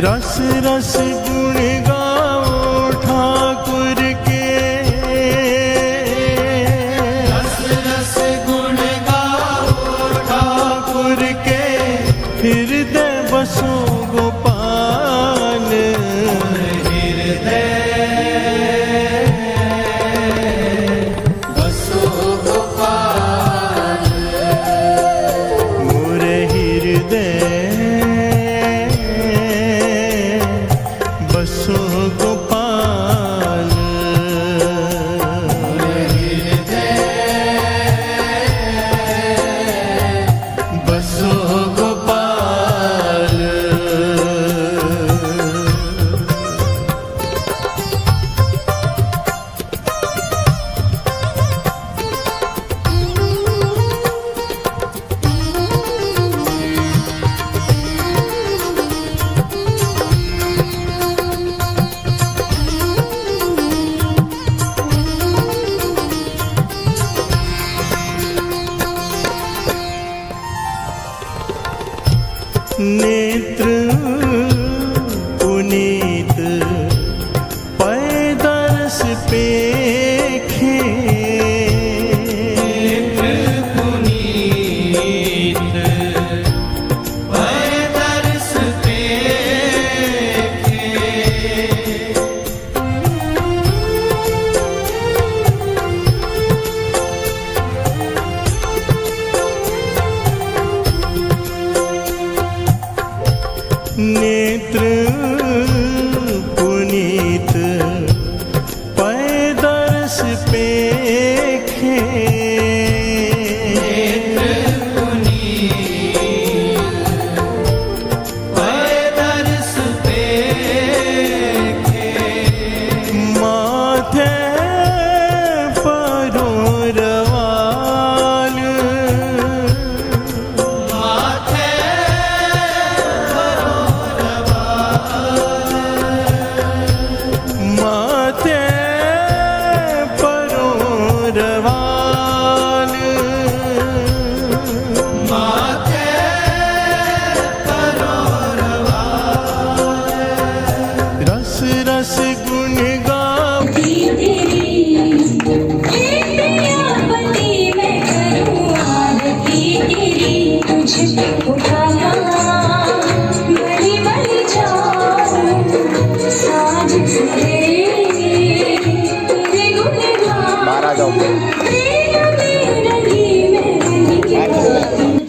रस रस गुण गाओ ठाकुर के, रस रस गुण गाओ ठाकुर के हृदय बसो गोपाल। हृदय बसो गोपाल, मोरे हृदय बसो गोपाल। हृदय बसो गोपाल। नेत्र पुनीत पै दरस पेखे, पुनीत पै दरस पेखे, नेत्र पुनीत पै दरस पेखे, पै दरस पेखे, माथे परो रवाल, माथे माथे परो रवाल। माथे रस रस गुण गाओ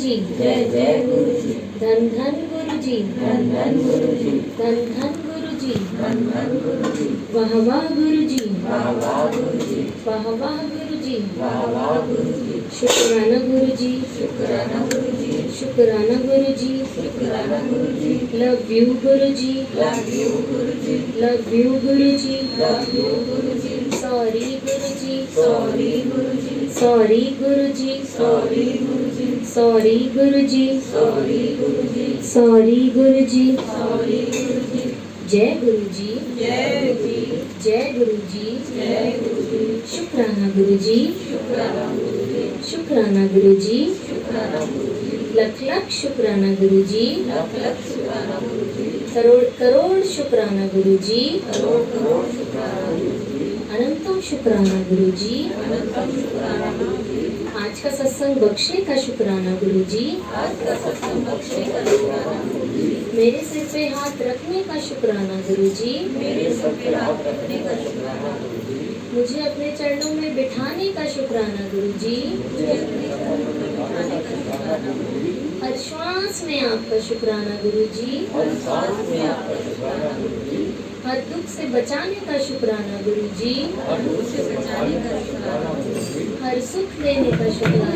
जी, जय जय गुरु जी, धन धन गुरु जी, धन धन गुरु जी, धन धन गुरु जी, धन धन गुरु जी, वाह वाह गुरु जी, वाह वाह गुरु जी, वाह वाह गुरु जी, वाह वाह गुरु जी, शुक्राना गुरु जी, शुक्राना गुरु जी, शुक्राना गुरु जी, शुक्राना गुरु जी, love you Guru ji, love you Guru ji, love you Guru ji, love you Guru ji, sorry Guru ji, sorry Guru ji, sorry Guru ji, sorry Guru ji, sorry Guru ji, sorry Guru ji, sorry Guru ji, sorry गुरु जी, जय गुरु जी, जय जी, जय गुरु जी, जय गुरु जी, शुक्राना गुरु जी, शुक्राना गुरु जी, शुक्राना गुरु जी, शुक्राना गुरु जी, लख लख शुक्राना गुरु जी, लख लख शुक्राना गुरु जी, करोड़ करोड़ शुक्राना गुरु जी, करोड़ करोड़ शुक्राना गुरु जी, अनंतम शुक्राना गुरु जी, अनंतम शुक्राना गुरु जी, आज का सत्संग बख्शने का शुक्राना गुरु जी, आज का सत्संग बख्शने का शुक्राना गुरु जी, मेरे सिर पे हाथ रखने का शुक्राना गुरु जी, मेरे सिर पे हाथ रखने का शुक्राना गुरु जी, मुझे अपने चरणों में बिठाने का शुक्राना गुरु जी, मुझे अपने चरणों में बिठाने का शुक्राना गुरु जी, हर श्वास में आपका शुक्राना गुरु जी, हर श्वास में आपका शुक्राना गुरु जी, हर दुख से बचाने का शुक्राना गुरु जी, हर दुख से बचाने का शुक्राना गुरु जी, हर सुख देने का शुक्राना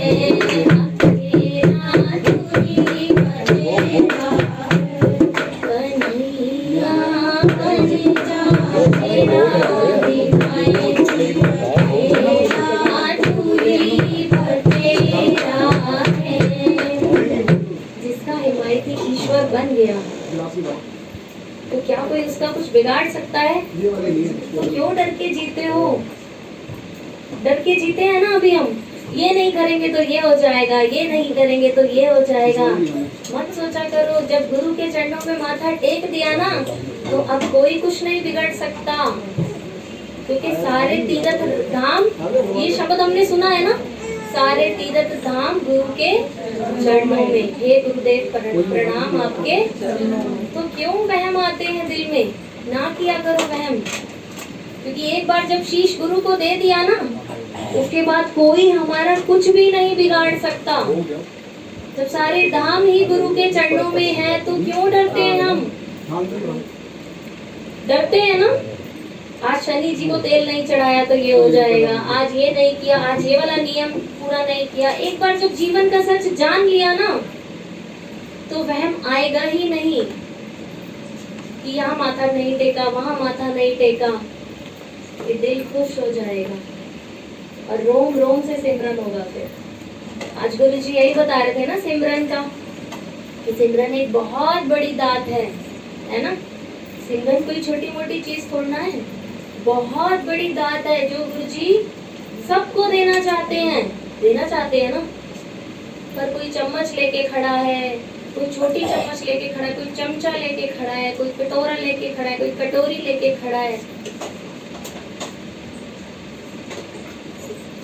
है तो क्या कोई उसका कुछ बिगाड़ सकता है? तो क्यों डर के जीते हो? डर के जीते हैं ना अभी हम, ये नहीं करेंगे तो ये हो जाएगा, ये नहीं करेंगे तो ये हो जाएगा। मत सोचा करो, जब गुरु के चरणों पे माथा टेक दिया ना तो अब कोई कुछ नहीं बिगड़ सकता, क्योंकि सारे तीर्थ धाम, ये शब्द हमने सुना है ना, सारे तीर्थ धाम गुरु के चरणों में। हे गुरुदेव प्रणाम आपके। तो क्यों वहम आते हैं दिल में? ना किया करो वहम, क्योंकि एक बार जब शीश गुरु को दे दिया ना, उसके बाद कोई हमारा कुछ भी नहीं बिगाड़ सकता। जब सारे धाम ही गुरु के चरणों में है तो क्यों डरते हैं हम? डरते हैं ना। आज शनि जी को तेल नहीं चढ़ाया तो ये हो जाएगा, आज ये नहीं किया, आज ये वाला नियम पूरा नहीं किया। एक बार जब जीवन का सच जान लिया ना तो वहम आएगा ही नहीं कि यहाँ माथा नहीं टेका, वहां माथा नहीं टेका। ये दिल खुश हो जाएगा और रोम रोम से सिमरन होगा। फिर आज गुरु जी यही बता रहे थे ना सिमरन का, कि सिमरन एक बहुत बड़ी दात है ना। सिमरन कोई छोटी मोटी चीज थोड़ा है, बहुत बड़ी दात है जो गुरु जी सबको देना चाहते हैं ना। पर कोई चम्मच लेके खड़ा है, कोई छोटी चम्मच लेके खड़ा है, कोई चमचा लेके खड़ा है, कोई कटोरा लेके खड़ा है, कोई कटोरी लेके खड़ा है।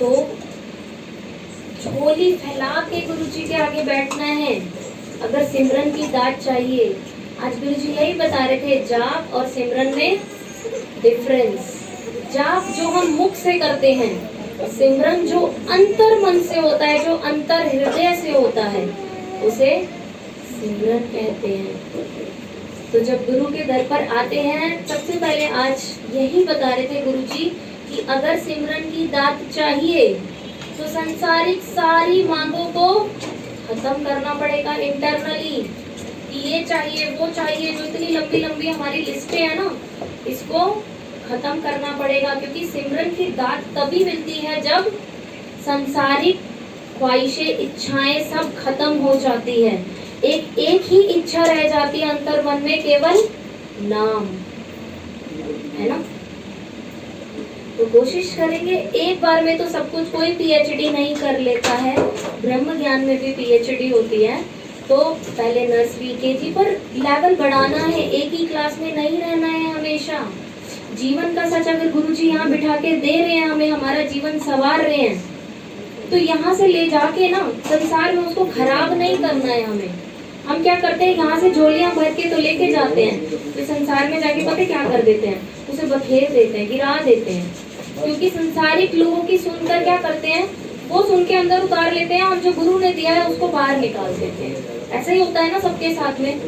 तो झोली फैला के गुरु जी के आगे बैठना है अगर सिमरन की दात चाहिए। आज गुरु जी यही बता रहे थे, जाप और सिमरन में डिफरेंस। जाप जो हम मुख से करते हैं, सिमरन जो अंतर मन से होता है, जो अंतर हृदय से होता है, उसे सिमरन कहते हैं। तो जब गुरु के दर पर आते हैं, सबसे पहले आज यही बता रहे थे गुरु जी कि अगर सिमरन की दात चाहिए तो संसारिक सारी मांगों को खत्म करना पड़ेगा इंटरनली, कि ये चाहिए वो चाहिए, जो इतनी लंबी लंबी हमारी लिस्टें है ना, इसको खत्म करना पड़ेगा। क्योंकि सिमरन की दात तभी मिलती है जब संसारिक ख्वाहिशें, इच्छाएं सब खत्म हो जाती है। एक ही इच्छा रह जाती है अंतर मन में, केवल नाम, है ना। तो कोशिश करेंगे एक बार में तो सब कुछ। कोई पीएचडी नहीं कर लेता है, ब्रह्म ज्ञान में भी पीएचडी होती है। तो पहले नर्सरी केजी पर लेवल बढ़ाना है, एक ही क्लास में नहीं रहना है हमेशा। जीवन का सच अगर गुरुजी यहाँ बिठा के दे रहे हैं हमें, हमारा जीवन संवार रहे हैं, तो यहाँ से ले जाके ना संसार में उसको खराब नहीं करना है हमें। हम क्या करते हैं, यहाँ से झोलियां भर के तो लेके जाते हैं, तो संसार में जाके पता क्या कर देते हैं, उसे बखेर देते हैं, गिरा देते हैं। क्योंकि संसारिक लोगों की सुनकर क्या करते हैं, वो सुन के अंदर उतार लेते हैं और जो गुरु ने दिया है उसको बाहर निकाल देते हैं। ऐसा ही होता है ना सबके साथ में।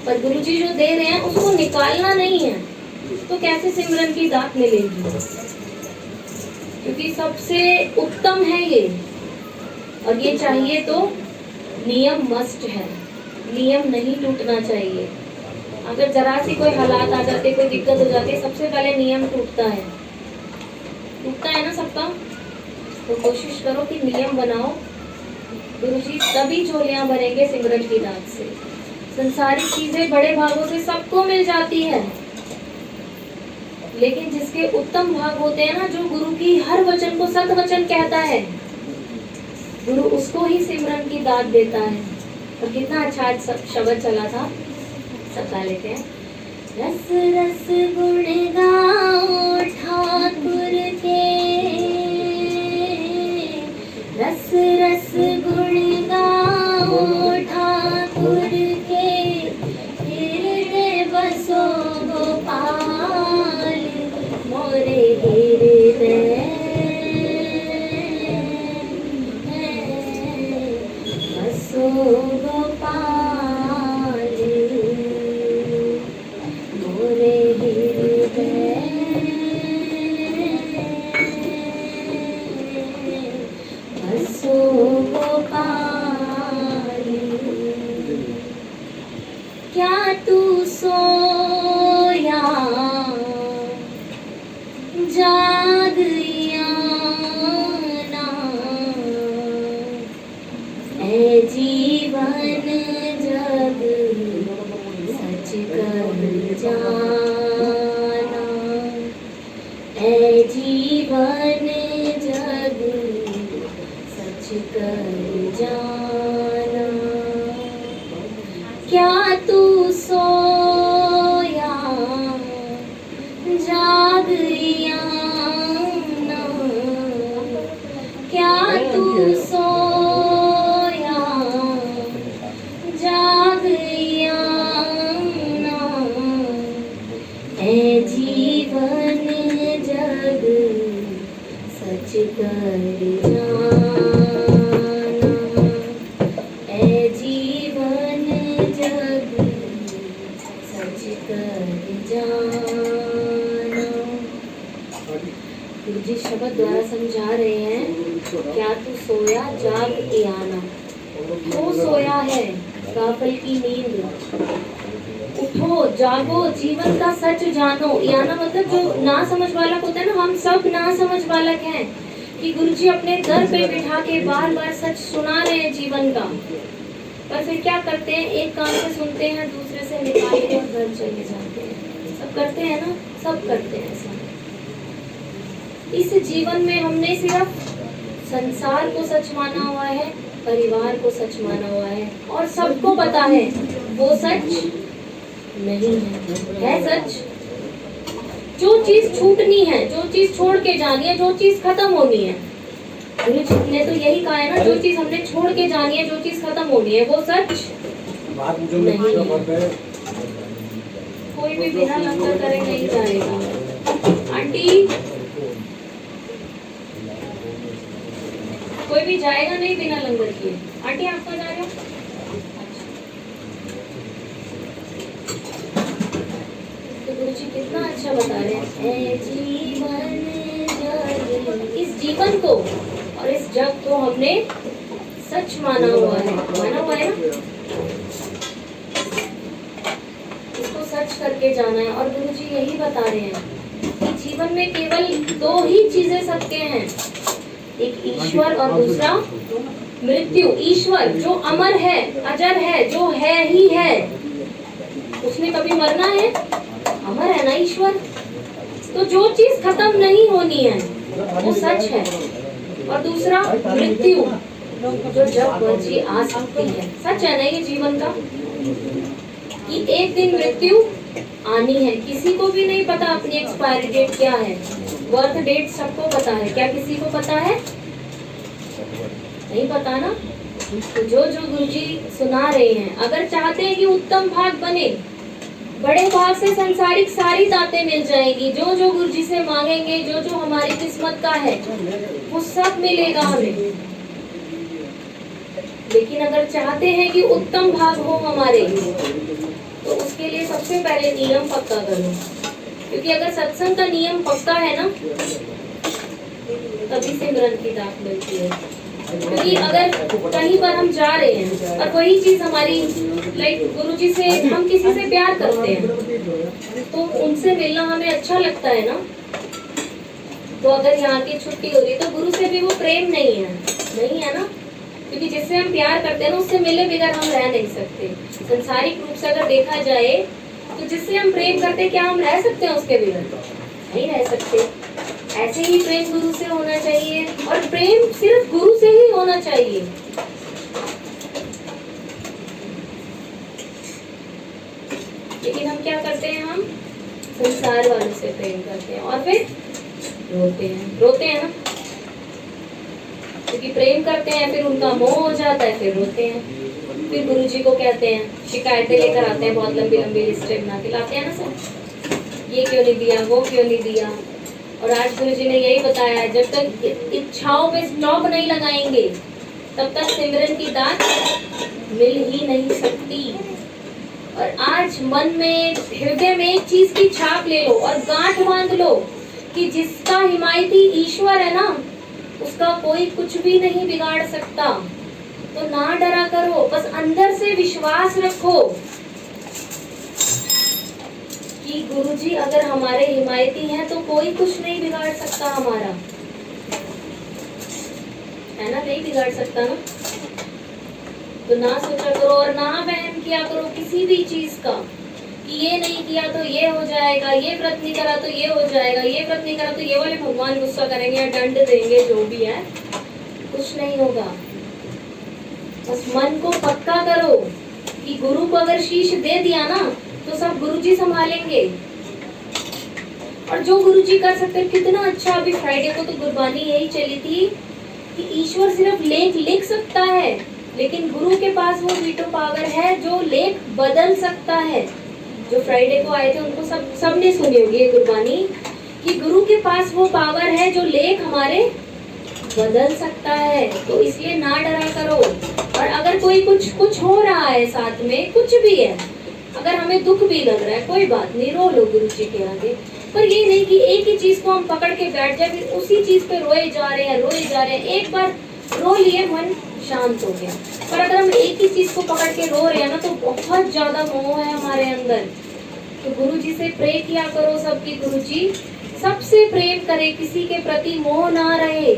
पर गुरुजी जो दे रहे हैं उसको निकालना नहीं है, तो कैसे सिमरन की दात मिलेगी? क्योंकि सबसे उत्तम है ये, और ये चाहिए तो नियम मस्ट है, नियम नहीं टूटना चाहिए। अगर जरा सी कोई हालात आ जाते, कोई दिक्कत हो जाती है, सबसे पहले नियम टूटता है ना सबका। तो कोशिश करो कि नियम बनाओ। गुरुजी तभी झोलियां भरेंगे सिमरन की दात से। संसारिक चीजें बड़े भागों से सबको मिल जाती है, लेकिन जिसके उत्तम भाग होते हैं ना, जो गुरु की हर वचन को सत वचन कहता है, गुरु उसको ही सिमरन की दात देता है। और कितना अच्छा शब्द चला था, सब गा लेते हैं। रस रस गुण गाओ ठाकुर के, रस रस गुण गाओ ठाकुर के, हृदय बसो गोपाल मोरे हृदय, बसो गोपाल मोरे हृदय, बसो गोपाल। क्या तू सोया जागया ना, ऐ जीवन जग कर जाना, ऐ जीवन जग सच कर जाना। क्या तू सोया जाग या ना, क्या तू सोया जाग या ना, ऐ जीवन जग सच कर जाना, ऐ जीवन जग सच कर जाना। गुरु जी शब्द द्वारा समझा रहे हैं, क्या तू सोया जाग आना। क्यों सोया है गाफल की नींद, उठो जागो जीवन का सच जानो। याना मतलब जो ना समझ बालक होता है ना, हम सब ना समझ बालक हैं कि गुरुजी अपने दर पे बिठा के बार बार सच सुना रहे हैं जीवन का, पर फिर क्या करते हैं, एक कान से सुनते हैं दूसरे से निकाल के घर चले जाते हैं। सब करते हैं ना, सब करते हैं ऐसा। इस जीवन में हमने सिर्फ संसार को सच माना हुआ है, परिवार को सच माना हुआ है, और सबको पता है वो सच नहीं है सच। जो चीज छूटनी है, जो चीज छोड़ के जानी है, जो चीज खत्म होनी है, गुरु जी ने तो यही कहा है ना, जो चीज हमने छोड़ के जानी है, जो चीज खत्म होनी है, वो सच नहीं है। कोई भी बिना लंगर करे नहीं जाएगा। आंटी, कोई भी जाएगा नहीं बिना लंगर किए। आंटी आप कहाँ जा रहे हो? तो गुरुजी कितना अच्छा बता रहे हैं, ऐ जीवन जग। इस जीवन को और इस जग को हमने सच माना हुआ है, माना हुआ है ना, इसको सच करके जाना है। और गुरुजी यही बता रहे हैं कि जीवन में केवल दो ही चीजें सत्य हैं, एक ईश्वर और दूसरा मृत्यु। ईश्वर जो अमर है, अजर है, जो है ही है, उसने कभी मरना है, अमर है ना ईश्वर। तो जो चीज खत्म नहीं होनी है वो सच है। और दूसरा मृत्यु, जो जब मर्जी आ सकती है, सच है ना ये जीवन का, कि एक दिन मृत्यु आनी है। किसी को भी नहीं पता अपनी एक्सपायरी डेट क्या है, बर्थ डेट सबको पता है, क्या किसी को पता है? नहीं पता ना। तो जो जो गुरुजी सुना रहे हैं, अगर चाहते हैं कि उत्तम भाग बने, बड़े भाग से संसारिक सारी दातें मिल जाएगी, जो जो गुरुजी से मांगेंगे, जो जो हमारी किस्मत का है वो सब मिलेगा हमें। लेकिन अगर चाहते हैं कि उत्तम भाग हो हमारे, तो उसके लिए सबसे पहले नियम पक्का करो। क्योंकि अगर सत्संग का नियम पक्का है ना, तभी सिमरन की दात मिलती है। क्योंकि अगर कहीं पर हम जा रहे हैं और वही चीज हमारी, लाइक गुरुजी से हम किसी से प्यार करते हैं, तो उनसे मिलना हमें अच्छा लगता है ना। तो अगर यहाँ की छुट्टी हो रही है तो गुरु से भी वो प्रेम नहीं है ना। क्योंकि जिससे हम प्यार करते हैं ना, उससे मिले बगैर हम रह नहीं सकते। संसारिक रूप से अगर देखा जाए तो जिससे हम प्रेम करते हैं, क्या हम रह सकते हैं उसके बगैर? नहीं रह सकते। ऐसे ही प्रेम गुरु से होना चाहिए, और प्रेम सिर्फ गुरु से ही होना चाहिए। लेकिन हम क्या करते हैं, हम संसार वालों से प्रेम करते हैं और फिर रोते हैं ना। क्योंकि प्रेम करते हैं, फिर उनका मोह हो जाता है, फिर रोते हैं, फिर गुरुजी को कहते हैं, शिकायतें लेकर आते हैं, बहुत लंबी लंबी लिस्टें बना के लाते हैं ना सब, ये क्यों नहीं दिया, वो क्यों नहीं दिया। और आज गुरुजी ने यही बताया, जब तक इच्छाओं पे स्टॉप नहीं लगाएंगे, तब तक सिमरन की दात मिल ही नहीं सकती। और आज मन में, हृदय में एक चीज की छाप ले लो और गांठ बांध लो कि जिसका हिमायती ईश्वर है ना, उसका कोई कुछ भी नहीं बिगाड़ सकता। तो ना डरा करो, बस अंदर से विश्वास रखो कि गुरुजी अगर हमारे हिमायती हैं तो कोई कुछ नहीं बिगाड़ सकता हमारा, है ना, नहीं बिगाड़ सकता ना। तो ना सोचा करो और ना वहम किया करो किसी भी चीज का कि ये नहीं किया तो ये हो जाएगा, ये व्रत नहीं करा तो ये हो जाएगा, ये व्रत नहीं करा तो ये वाले भगवान गुस्सा करेंगे या दंड देंगे, जो भी है, कुछ नहीं होगा। बस मन को पक्का करो कि गुरु को अगर शीश दे दिया ना तो सब गुरुजी संभालेंगे। और जो गुरुजी कर सकते हैं, कितना अच्छा। अभी फ्राइडे को तो गुरबानी यही चली थी कि ईश्वर सिर्फ लेख लिख सकता है, लेकिन गुरु के पास वो वीटो पावर है जो लेख बदल सकता है। जो फ्राइडे को आए थे उनको सबने सुनी होगी ये गुरबानी, कि गुरु के पास वो पावर है जो लेख हमारे बदल सकता है। तो इसलिए ना डरा करो। और अगर कोई कुछ हो रहा है साथ में, कुछ भी है, अगर हमें दुख भी लग रहा है, कोई बात नहीं, रो लो गुरु जी के आगे। पर ये नहीं कि एक ही चीज को हम पकड़ के बैठ जाए, फिर उसी चीज पे रोए जा रहे हैं। एक बार रो लिए, मन शांत हो गया। पर अगर हम एक ही चीज को पकड़ के रो रहे हैं ना, तो बहुत ज्यादा मोह है हमारे अंदर। तो गुरु जी से प्रे किया करो सबकी, गुरु जी सबसे प्रेम करे, किसी के प्रति मोह ना रहे।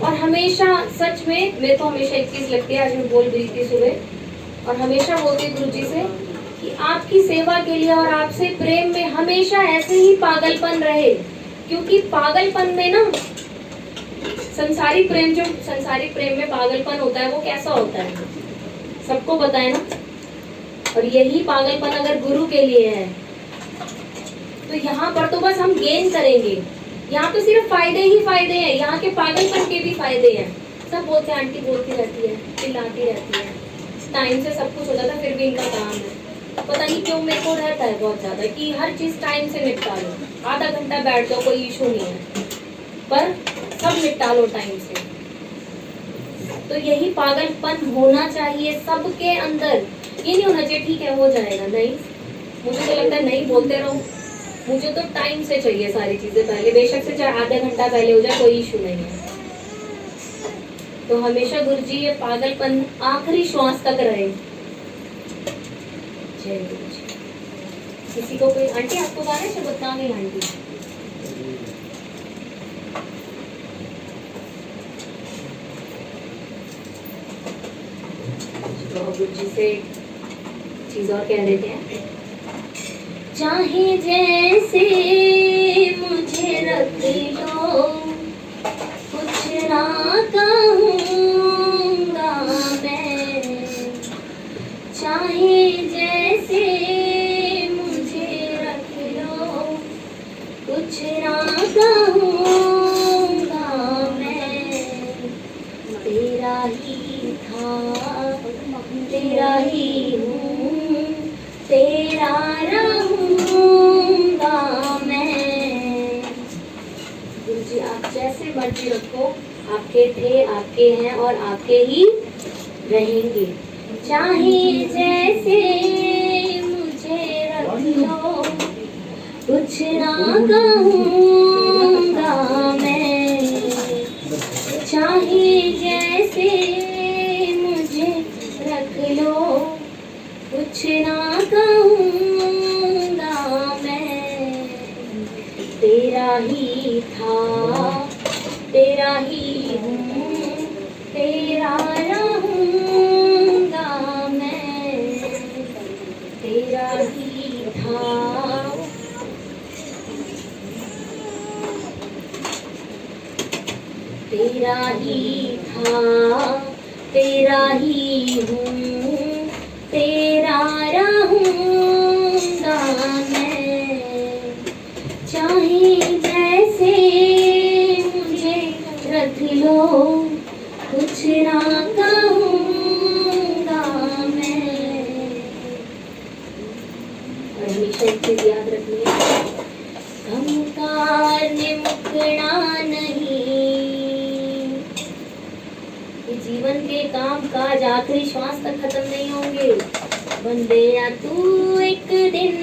और हमेशा, सच में मेरे को हमेशा एक चीज लगती है, आज मैं बोल रही थी सुबह और हमेशा बोलती गुरु जी से कि आपकी सेवा के लिए और आपसे प्रेम में हमेशा ऐसे ही पागलपन रहे। क्योंकि पागलपन में ना, संसारिक प्रेम में पागलपन होता है, वो कैसा होता है सबको पता है ना। और यही पागलपन अगर गुरु के लिए है तो यहाँ पर तो बस हम गेन करेंगे। यहाँ पे सिर्फ फायदे ही फायदे हैं, यहाँ के पागलपन के भी फायदे हैं। सब बोलते हैं, आंटी बोलती रहती है, चिल्लाती रहती है, टाइम से सब कुछ होता था, फिर भी इनका काम है पता नहीं क्यों मेरे को रहता है बहुत ज्यादा कि हर चीज टाइम से निपटा लो। आधा घंटा बैठ जाओ, कोई इशू नहीं है, पर सब निपटा लो टाइम से। तो यही पागलपन होना चाहिए सबके अंदर। ये नहीं होना चाहिए ठीक है हो जाएगा, नहीं। मुझे तो लगता है नहीं, बोलते रहो। मुझे तो टाइम से चाहिए सारी चीजें पहले, बेशक से चाहे आधा घंटा पहले हो जाए, कोई इशू नहीं है। तो हमेशा गुरुजी ये पागलपन आखिरी श्वास तक रहे। जय गुरु जी। किसी को कोई आंटी आपको गाना है, बता गई आंटी। तो गुरु जी से चीज और कह देते हैं। चाहे जैसे मुझे रख लो, कुछ ना कहूँगा मैं। चाहे जैसे मुझे रख लो, कुछ ना कहूँगा मैं। तेरा ही था, तेरा ही हूँ, तेरा रहूँगा मैं। गुरु जी आप जैसे मर्जी रखो, आपके थे, आपके हैं और आपके ही रहेंगे। चाहे जैसे मुझे रख लो, कुछ ना कहूँगा मैं। चाहे जैसे मुझे रख लो, कुछ ना कहूँगा मैं। तेरा ही था, तेरा ही हूँ, तेरा रहूँगा मैं। तेरा ही था, तेरा ही था, तेरा ही हूँ, तेरा रहूँगा मैं। चाहे जैसे मुझे रख लो, कुछ ना कहूँगा मैं। और हमेशा एक चीज याद रखनी है, अहंकार ने मुकना नहीं। ये जीवन के काम काज आखिरी श्वास तक खत्म नहीं होंगे। बंदेया तू एक दिन